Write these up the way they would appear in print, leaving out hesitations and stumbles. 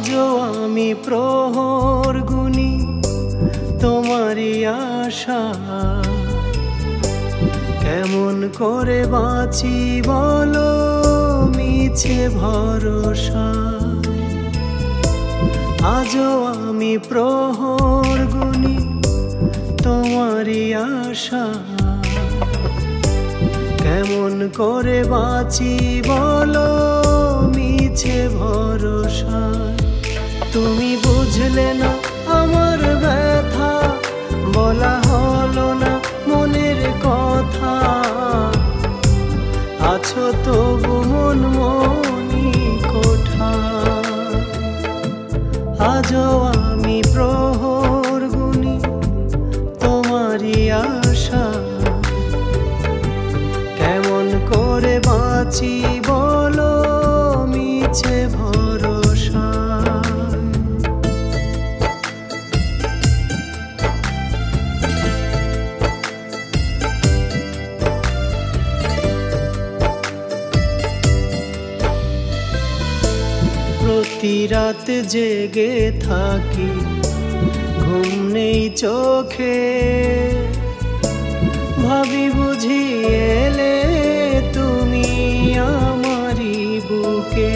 আজও আমি প্রহর গুনি তোমারই আশা, কেমন করে বাঁচি বলো মিছে ভরসা। আজও আমি প্রহর গুনি তোমারই আশা, কেমন করে বাঁচি বলো মিছে ভরসা। তুমি বুঝলে না আমার ব্যথা, বলা হলো না মনের কথা, আছো তবু মন মনি কোঠা। আজও আমি প্রহর গুনি তোমারই আশা, কেমন করে বাঁচি বলো মিছে ভরসা। প্রতি রাত জেগে থাকি, ঘুম নেই চোখে, ভাবি বুঝি এলে তুমি আমারি বুকে।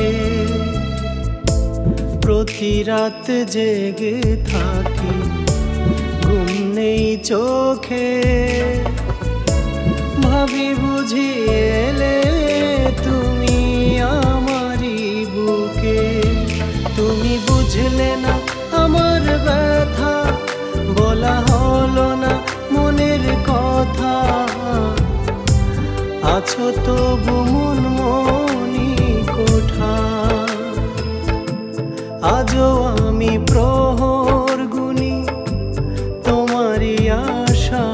প্রতি রাত জেগে থাকি, ঘুম নেই চোখে, ভাবি বুঝি এলে তুমি আমারি বুকে। তুমি বুঝলে না আমার ব্যথা, বলা হলো না মনের কথা, আছো তবু মন মনি কোঠা। আজও আমি প্রহর গুনি তোমারই আশা,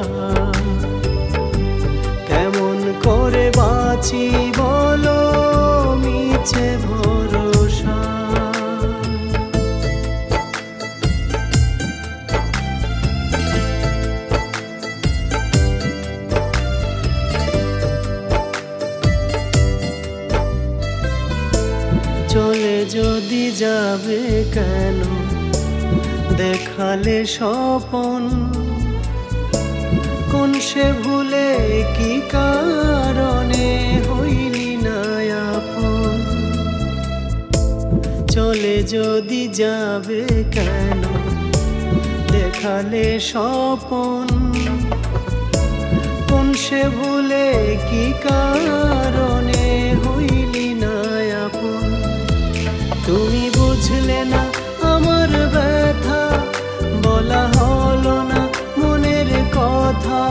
কেমন করে বাঁচি বলো মিছে ভরসা। চলে যদি যাবে কেন দেখালে স্বপন, কোন সে ভুলে কি কারণে হইলি না আপন। চলে যদি যাবে কেন দেখালে স্বপন, কোন সে ভুলে কি কারণে হইলি না আপন। তুমি বুঝলে না আমার ব্যথা, বলা হলো না মনের কথা,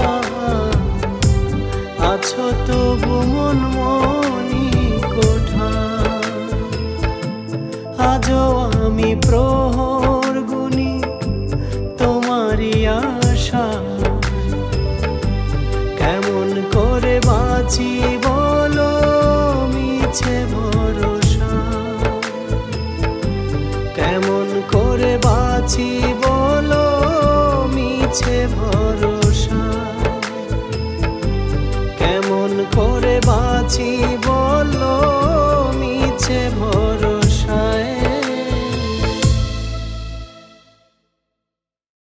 আছো তবু মন মনি কোঠা। আজও আমি প্রহর গুনি তোমারই আশা, কেমন করে বাঁচি বলো মিছে ভরসা। কেমন করে বাঁচি বলো মিছে ভরসা।